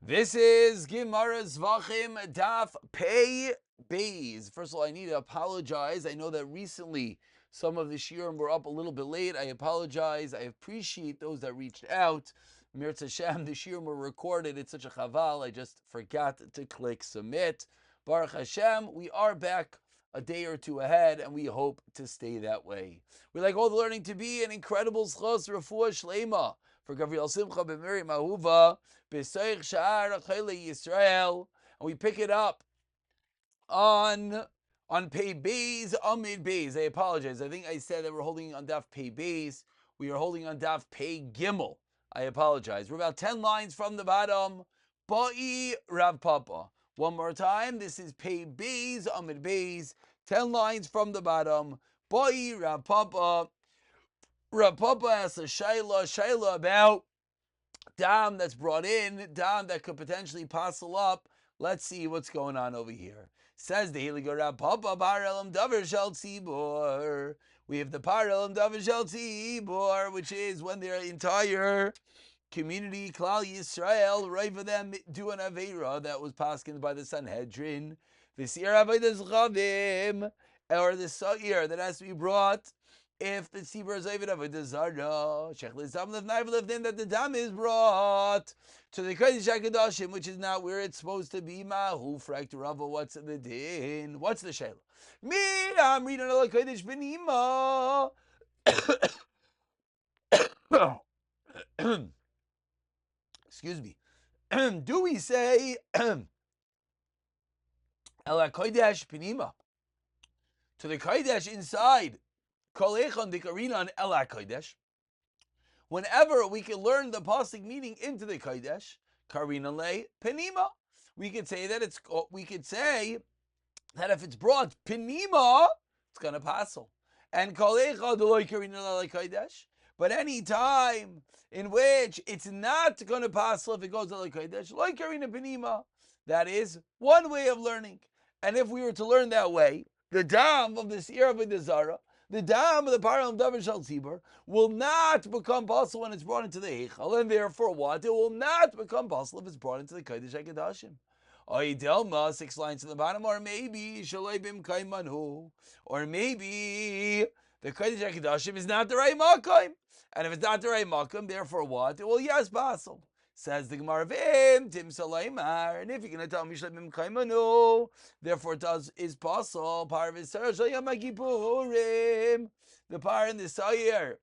This is Gemara Zevachim Daf Pei Beis. First of all, I need to apologize. I know that recently some of the shiurim were up a little bit late. I apologize. I appreciate those that reached out. Mirz Hashem, the shiurim were recorded. It's such a chaval. I just forgot to click submit. Baruch Hashem, we are back a day or two ahead, and we hope to stay that way. We like all the learning to be an incredible schos refuah shleima for Gabriel Simcha ben Miriam Ahuva b'soich sha'ar chayle Yisrael, and we pick it up on Pei Beis Amid Beis. I apologize. I think I said that we're holding on Daf Pei Beis. We are holding on Daf Pei Gimel. I apologize. We're about 10 lines from the bottom. Ba'i Rav Papa. One more time. This is Pei Beis Amid Beis. 10 lines from the bottom. Ba'i Rav Papa. Rav Papa asks a shayla about dam that's brought in, dam that could potentially passel up. Let's see what's going on over here. Says the Hiligo Rav Papa, Bar Elam Davar Shel Tzibor. We have the Par Elam Davar Shel Tzibor, which is when their entire community, Klal Yisrael, right for them, do an Aveira that was paskined by the Sanhedrin. The Sir Avodas Chavim, or the Sa'ir that has to be brought if the tzibur is over avodah zarah, shech l'zam lefnai that the dam is brought to the kodesh hakadoshim, which is not where it's supposed to be. Mahu frak Rava. What's the din? What's the shayla? Me, I'm reading al kodesh benima. Excuse me. Do we say el kodesh benima to the kodesh inside? Whenever we can learn the pasuk meaning into the kodesh, karina le penima, we could say that if it's brought penima, it's gonna passel. And kolecha deloy karina le kodesh. But any time in which it's not gonna passel if it goes to le kodesh, like karina penima, that is one way of learning. And if we were to learn that way, the dam of this ear of the zara, the dam of the Param Davar Shel Tzibor will not become possible when it's brought into the Heichal, and therefore what? It will not become possible if it's brought into the Kodesh HaKadoshim. Delma, 6 lines to the bottom, or maybe Shalai Bim Kaimanu, or maybe the Kodesh HaKadoshim is not the right Makom, and if it's not the right Makom, therefore what? It will yes possible. Says the Gemara, Tim Salaymar, and if you're going to tell me Shalai Kaimanu, therefore it is possible. Par of Kippurim, the par in the Sayir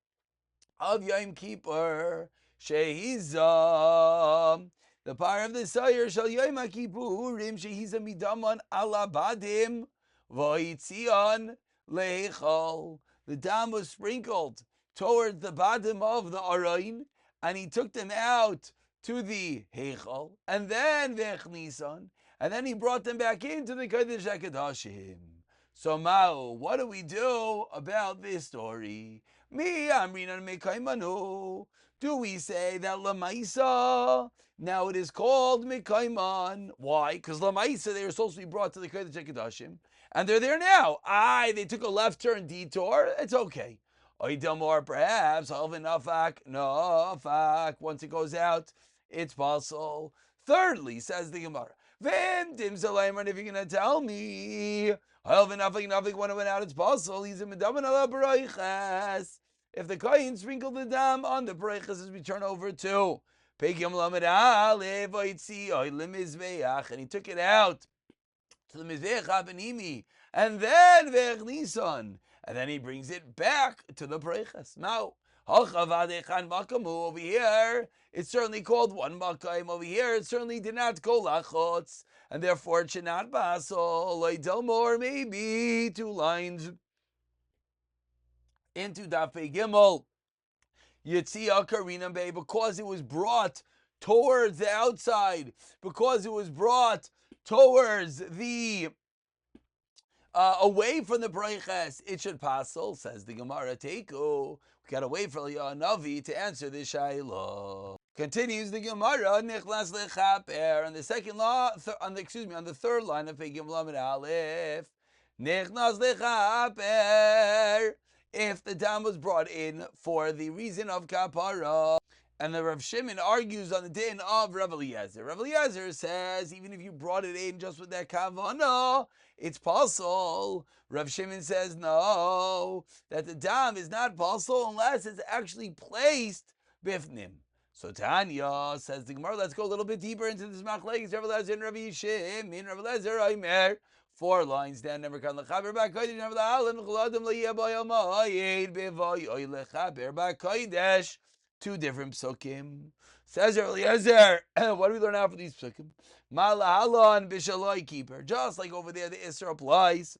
of Yom Kippur, Shehizam, the par of the Sayir Shal Yom Kippurim, Shehizam Midaman Alabadim, Voitzion Leichal. The dam was sprinkled towards the bottom of the Arain, and he took them out to the Heichal, and then Vechnisan, and then he brought them back into the Kodesh HaKadoshim. So Mao, what do we do about this story? Mi Amrinan Mekaimanu. Do we say that Lamaisa, now it is called Mekaiman? Why? Because Lamaisa, they were supposed to be brought to the Kodesh HaKadoshim, and they're there now. They took a left turn detour. It's okay. Or perhaps Nafak. Once it goes out, it's possible. Thirdly, says the Gemara, if you're going to tell me when it went out, it's possible. If the kohen sprinkled the dam on the breichas as we turn over to and he took it out to the mizbeach habenimi, and then vechnisan, and then he brings it back to the breichas. Now, over here, it's certainly called one makayim. Over here, it certainly did not go lachotz, and therefore it should not basol. Or maybe 2 lines into Daf Pei Gimel. Yitzia Karina Bay, because it was brought towards the outside, because it was brought towards the away from the breiches, it should passel. Says the Gemara, Teiku. We gotta wait for Navi to answer this shayla. Continues the Gemara, Nichlas lechaper, on the second law, on the third line of Pei Gimel Lamed Aleph, Nichlas lechaper. If the dam was brought in for the reason of kapara, And the Rav Shimon argues on the din of Rav Eliezer. Rav Eliezer says even if you brought it in just with that kavana, it's possible. Rav Shimon says no, that the dam is not possible unless it's actually placed bifnim. So Tanya says the Gemara, let's go a little bit deeper into this machlekes. Rav Eliezer and Rav Yishim in Rav Eliezer Omer. 4 lines down. Never kan lechaber b'kodesh. Never la'alim choladim liyabayal ma'ayid b'vay oy lechaber b'kodesh. 2 different psukim. Says Eliezer, what do we learn out from these psukim? Malahalon b'shaloi keeper. Just like over there, the Isra applies.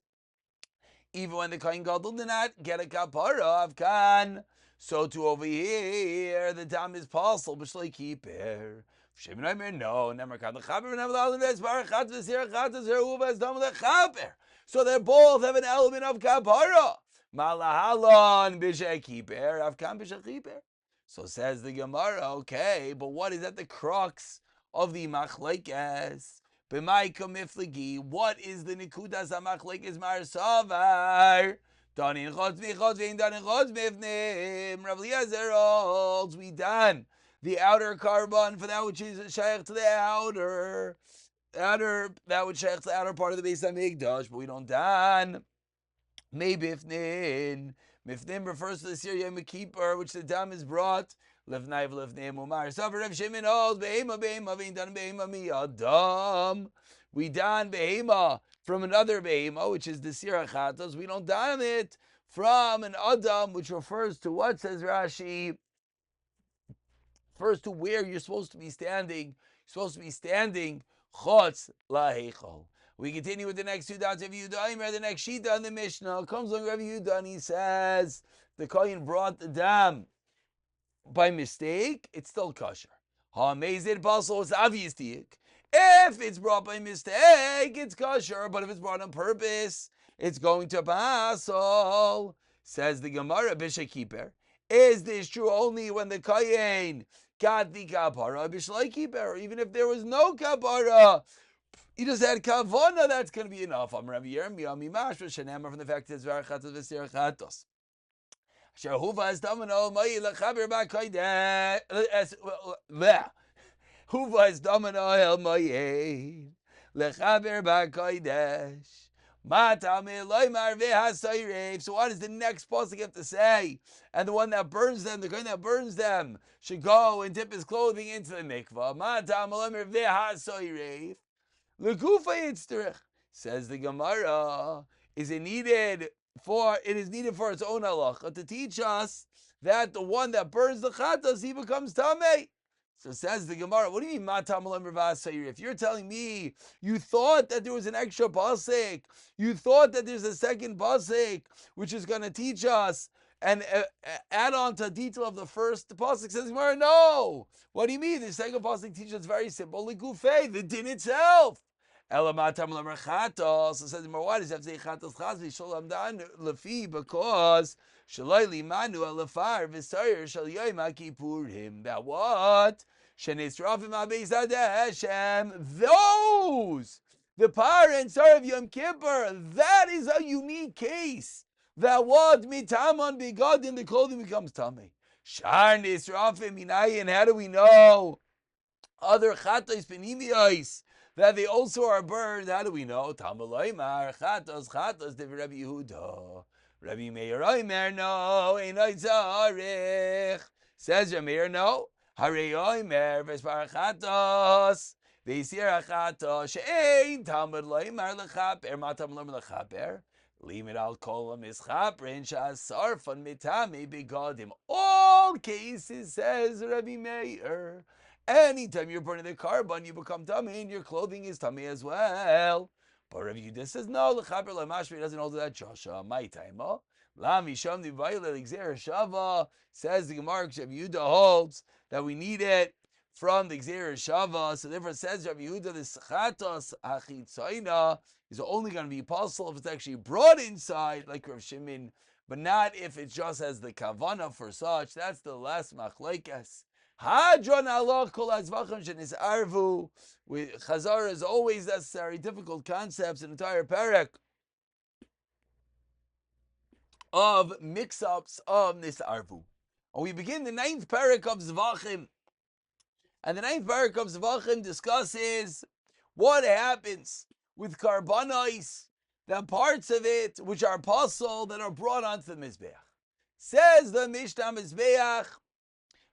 Even when the Kohen Gadol did not get a kapara of Kan, so too over here, the dam is possible b'shaloi keeper. Shimon Omer, no, never kan lechaber. Never la'alim v'esbar chat v'sir chat v'sir uva dam lechaber. So they both have an element of kapara. Malahalon b'shaloi keeper of Kan b'shaloi keeper. So says the Gemara, okay, but what is at the crux of the machlekes? B'maika miflegi, what is the nikudas hamachlekes marsavar? Danin chotz v'chotz v'in danin chotz mifnim. Rav Eliezer holds we done the outer carbon for that which is shaykh to the outer that which shaykh to the outer part of the Beis Hamikdash, but we don't done meibifnin. Mifnim refers to the Syria Mekippur, which the dam is brought. Lefnai v'lefnei mumar. Savar Rav Shimon holds behema v'in dan behema miyadam. We dan behema from another behema, which is the Sira Chatos. We don't dan it from an adam, which refers to what, says Rashi? Refers to where you're supposed to be standing. You're supposed to be standing chotz laheichol. We continue with the next 2 dots of Yehuda. The next Shita on the Mishnah comes along Rav Yehuda and he says the Kohen brought the dam by mistake, it's still kosher. Ha'amazed basel, it's obvious to you. If it's brought by mistake, it's kosher, but if it's brought on purpose, it's going to basel. Says the Gemara, B'shei Kiper. Is this true only when the Kohen got the kapara, B'shaloi Kiper? Even if there was no kapara, he just had kavana, that's going to be enough. I'm Rabbi Yirmiyah Mimashra Shenemar from the fact that it's Varachatos V'Sir Chatos. Shehuva is Domino Ma'i Lechaber Ba'Kodesh. Huva is Domino El Ma'i Lechaber Ba'Kodesh. Matame Loimar Ve'Hasayrev. So what does the next pasuk have to say? And the one that burns them, the guy that burns them, should go and dip his clothing into the mikvah. Matame Loimar Ve'Hasayrev. L'gufa yitzterich, says the Gemara, it is needed for its own halacha to teach us that the one that burns the chatas, he becomes tamei. So says the Gemara, what do you mean matam alam revasayir? If you're telling me you thought that there was an extra pasuk, you thought that there's a second pasuk which is going to teach us and add on to detail of the first pasuk, says Gemara, no. What do you mean? The second pasuk teaches us very simple. L'gufei, the din itself. Elamatam l'merchatos. So says Gemara, why does it have to say chatos chazvi shalom dan lefi? Because shaloi limanu alafar v'sayir shal yoyim ha'kippurim. That what? Shenisrafim ha'beis hadeshem. Those, the parents are of Yom Kippur. That is a unique case. That what mitaman begodin, the clothing becomes tamei. Shar nisrafim minayin. How do we know other chatos penimiyos that they also are burned? How do we know? Tamaloymar chatos divrei Rabbi Yehuda. Rabbi Meir Omer no einay zarich. Says Rabbi Meir no. Harei Omer v'espar chatos v'yisir chatos she'ein tamad loymar lechaper ma tamad loymar lechaper. Limit al kol mischaprin shasarfan mitame begodim. All cases, says Rabbi Meir. Anytime you're burning the carbon, you become tummy, and your clothing is tummy as well. But Rabbi Yehuda says no. Lechaper lemashmi doesn't hold to that Joshua. My time, Lam yisham divayle l'gzer shava. Says the Gemara. Rabbi Yehuda holds that we need it from the gzer shava. So therefore, says Rabbi Yehuda, the chatos achitzaina is only going to be possible if it's actually brought inside, like Rav Shimon, but not if it just has the kavana for such. That's the last machlekes. Hadron Allah kol zevachim shenis arvu. Chazara is always necessary. Difficult concepts, an entire parak of mix-ups of nisarvu. And we begin the 9th parak of Zevachim. And the 9th parak of Zevachim discusses what happens with karbanos, the parts of it which are pasul that are brought onto the Mizbeach. Says the Mishnah Mizbeach,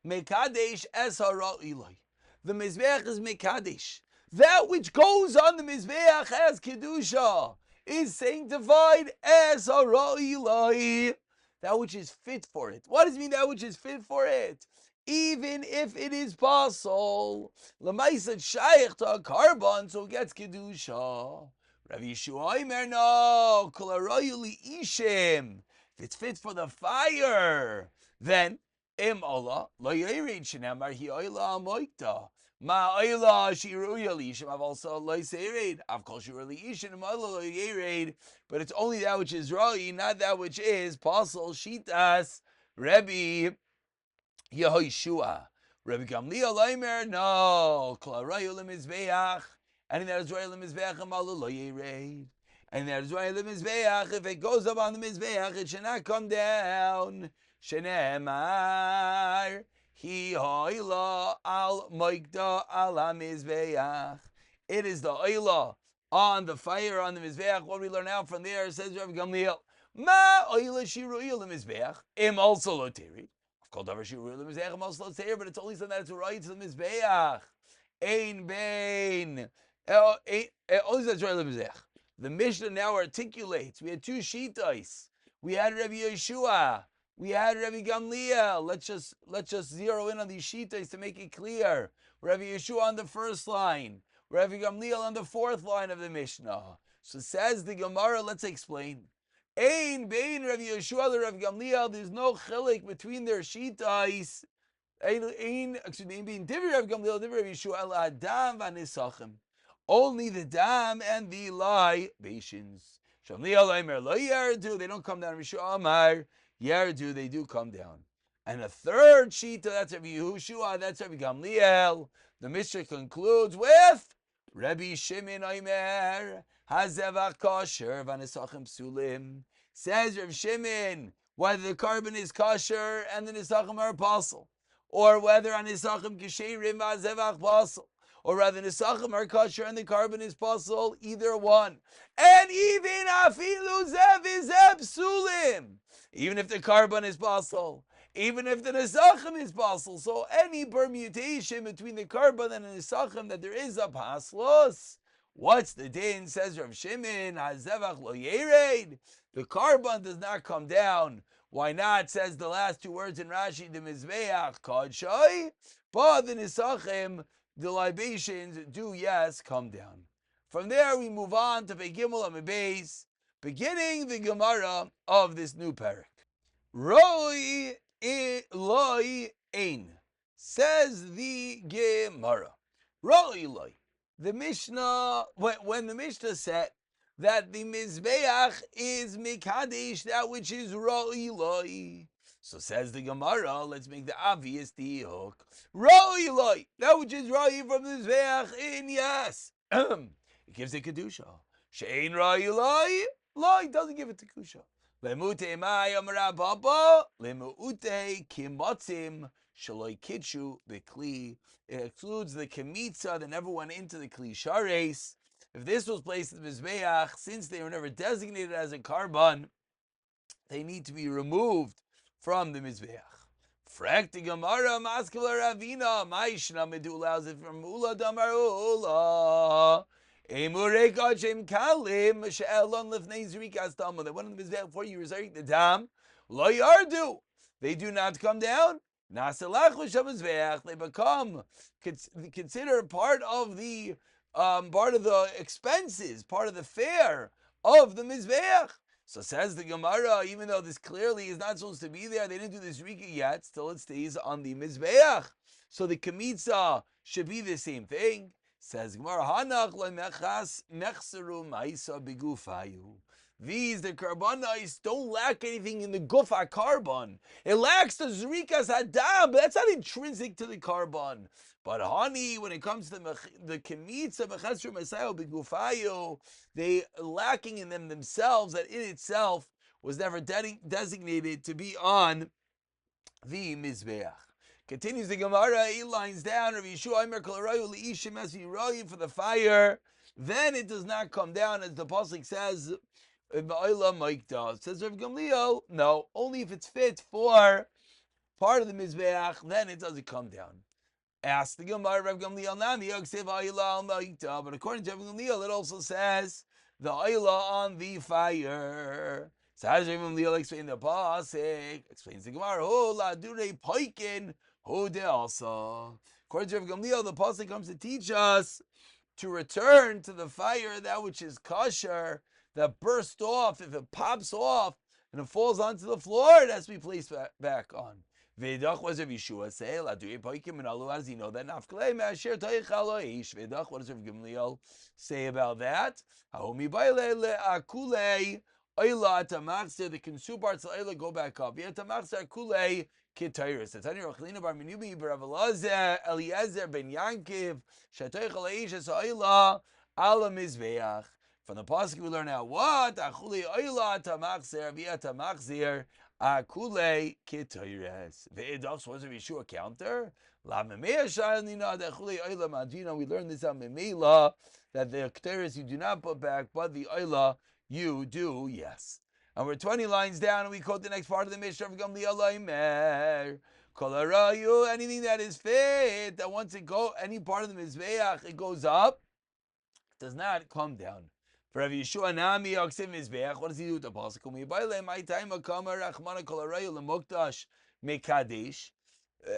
Mekadesh es hara ilai. The Mizbeach is Mekadesh. That which goes on the Mizbeach as Kedusha is sanctified as hara ilai. That which is fit for it. What does it mean, that which is fit for it? Even if it is pasul, l'maisa shaykh to a carbon, so it gets kedusha. Rav Yeshua Omer, no, kol haroyu li'ishim. If it's fit for the fire, then im Allah lo yirid shenamar hi oila amoikta. Ma oila shiruya li'ishim av also lo yirid. Av kol shiruya li'ishim im Allah lo yirid. But it's only that which is ra'i, not that which is pasul. Shitas Rebbe Yehoshua. Rabbi Gamliel Omer, no, kol haroyu lemizbeach. And that is right lemizbeach amalu lo yirid. And that is right lemizbeach. If it goes up on the mizbeach, it should not come down. Shenemar hi hoila al moikda al mizbeach. It is the oila on the fire on the mizbeach. What we learn out from there, says Rabbi Gamliel, ma oila shiruya lemizbeach im also lo tirid. But it's only something that it's right to the Mizbeach. Ein bein. The Mishnah now articulates. We had two shitais. We had Rabbi Yeshua. We had Rabbi Gamliel. Let's just zero in on these shitais to make it clear. Rabbi Yeshua on the first line. Rabbi Gamliel on the fourth line of the Mishnah. So says the Gemara, let's explain. Ein bein Rav Yeshua and Rav Gamliel. There's no chilik between their shitais. Ein bein different Rav Gamliel, different Rav Yeshua. El adam v'nisachim. Only the dam and the libations. Shamliel Omer lo yardu. They don't come down. Rav Yeshua Amar yardu. They do come down. And a third shita, that's Rav Yehoshua. That's Rav Gamliel. The Mishnah concludes with Rabbi Shimon Omer. Hazevach kosher v'nisachim psulim. Says Rav Shimon, whether the carbon is kosher and the nisachim are pasul, or whether on nisachim kisherim v'hazevach pasul, or rather nisachim are kosher and the carbon is pasul, either one. And even afilu zev is psulim, even if the carbon is pasul, even if the nisachim is pasul. So any permutation between the carbon and the nisachim that there is a paslus. What's the din? Says Rav Shimon, Hazevach lo yered. The carbon does not come down. Why not? Says the last two words in Rashi, the mizbeach kadshay. But the nisachim, the libations, do yes come down. From there we move on to Begimel Amibes, beginning the Gemara of this new parak. Roi loi ein. Says the Gemara. Roi loi. The Mishnah, when the Mishnah said that the Mizbeach is Mekadesh, that which is Roi Loi. So says the Gemara, let's make the obvious diuk. Roi Loi, that which is Roi from the Mizbeach in, yes. It gives it Kedusha. Shein Roi Loi, Loi doesn't give it to Kedusha. Lemute mai amra baba, lemute kimotzim. Shaloi Kitshu Bikli. It excludes the Kemitza that never went into the Kli Shares. If this was placed in the Mizbeach, since they were never designated as a carbon, they need to be removed from the Mizbeach. Frakti Gemara Maskala Ravina Maishna Medu allows it from Ula Damar Ula. Emurek Achem Kalim She'elon Lifnei Zrikas Talmud. They went in the Mizbeach before you resurrect the Dam. Lo Yardu. They do not come down. They become considered part of the expenses, part of the fare of the mizbeach. So says the Gemara, even though this clearly is not supposed to be there, they didn't do this rika yet. Still, it stays on the mizbeach. So the kemitza should be the same thing. Says Gemara, Hanach le'mechas mechseru ma'isa bigufayu. These, the carbonais, don't lack anything in the gufa carbon. It lacks the zrikas hadam, but that's not intrinsic to the carbon. But honey, when it comes to the kemitza b'chesru masayo b'gufayo, they lacking in them themselves, that in itself was never designated to be on the Mizbeach. Continues the Gemara, 8 lines down, Rav Yeshua Aimer Kol Arayu L'Ishim As Yirayu for the fire, then it does not come down, as the Pasuk says, Ba'ila Maikda. Says Rav Gamliel, no, only if it's fit for part of the Mizbeach, then it doesn't come down. Ask the Gemara, Rav Gamliel Nami, Yogsev Ayla Al Maikda, but according to Rav Gamliel, it also says the Ayla on the fire. So how does Rav Gamliel explain the Pasuk? Explains the Gemara, Ho La Dure Paikin, Ho De Asa. According to Rav Gamliel, the Pasuk comes to teach us to return to the fire that which is kosher, that burst off. If it pops off and it falls onto the floor, it has to be placed back on. Vedach, what does Rav Yeshua say? How does he know that? Vedach, what does Rav Gamliel say about that? The consumed parts of the go back up. Ketairis. Tanya Rachlina bar Menubi bar Eliezer ben Yankiv Shatoichal Aisha Sa'ila Ala Mizbeach. From the pasuk we learn out what Achule Oila Tamachzer Via Tamachzer Akule Ketairis. Ve'edos was a Yeshua counter. La Memea Shailina Achule Oila Madina. We learn this on Memela that the Ketairis you do not put back, but the Oila you do. Yes. And we're 20 lines down, and we quote the next part of the Mishnah of Gamliel Aimer. Kol harayu, anything that is fit, that once it go, any part of the Mizbeach, it goes up, does not come down. For Rav Yeshua Nami Yoksev Mizbeach, what does he do with the Pasuk? My time Akama Rachmana Kol harayu lemukdash mekadesh.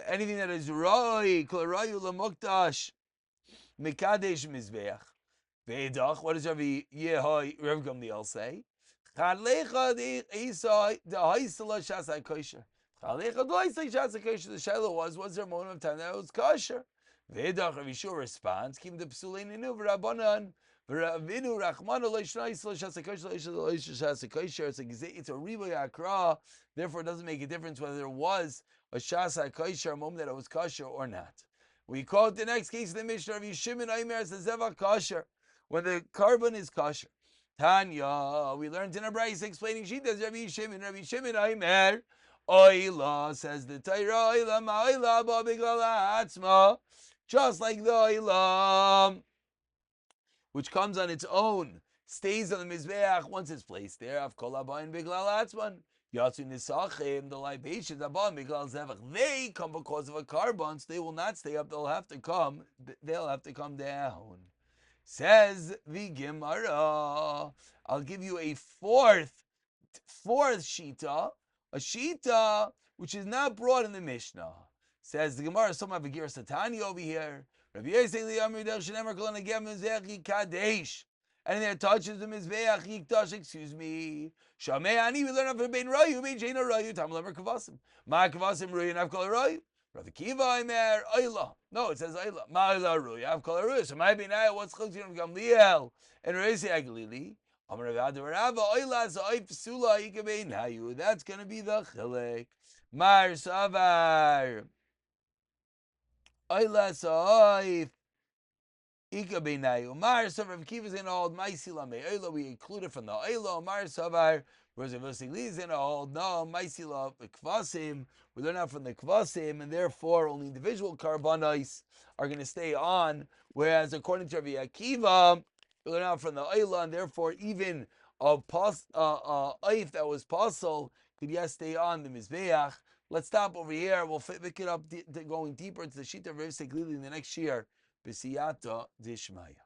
Anything that is roi, Kol harayu lemukdash mekadesh Mizbeach. Ve'edach, what does Rav Gamliel say? The Shiloh was there a moment of time that it was kosher? Vedach Rav Yeshua responds, Kim the Psulein Inu v'Rabbanan v'Ravinu Rachmanu Leishnais it's a riboy akra, therefore it doesn't make a difference whether there was a shas hakosher, a moment that it was kosher or not. We quote the next case of the Mishnah of Yishim and Aimer as the Zevach kosher, when the carbon is kosher. Tanya, we learned in a brayse explaining Shitas Rabbi Shimon Aimer. Oila says the Torah, Oila ma'oila ba bigla atzma, just like the Oila, which comes on its own, stays on the Mizbeach once it's placed there. Avkol abayin bigla atzman. Yatsu nisachim, the libations abayin bigla zevach. They come because of a carbon, so they will not stay up. They'll have to come down. Says the Gemara, I'll give you a fourth shita, a shita which is not brought in the Mishnah. Says the Gemara, some have a Ger Satani over here. Rabbi Yosef Li'amri Del Shenemar Kol Negem Mizbeach Kadesh. And there touches the Mizbeach Yikdash, excuse me. Shamei Ani, we learn of Ben Rayu, Ben Jena Rayu, Tam Lemer Kavasim. Ma Kavasim Rayu, Nav Kol Rayu. Rav Kiva Aimer Oila. No, it says Oila. Ma'ila Ruya. I've called Ruya. So my Binaya, what's Chilton of Gamliel and Reisi Aglili? Amar Rav Rava Oila Zaif Sula Ikabein Hayu. That's going to be the Chilek. Mar Savar Oila Zaif Ikabein Hayu. Mar Savar Rav Kiva's in old Maisila Me Oila. We included from the Oila. Mar Savar. Whereas if Siglis in old no Maisila Kvasim. We learn out from the Kvasim, and therefore only individual karbanos are going to stay on. Whereas according to Rabbi Akiva, we learn out from the Oila, and therefore even a oif that was possible could stay on the Mizbeach. Let's stop over here. We'll pick it up going deeper into the Shita of Rav Seglili in the next year. B'siyata Dishmaya.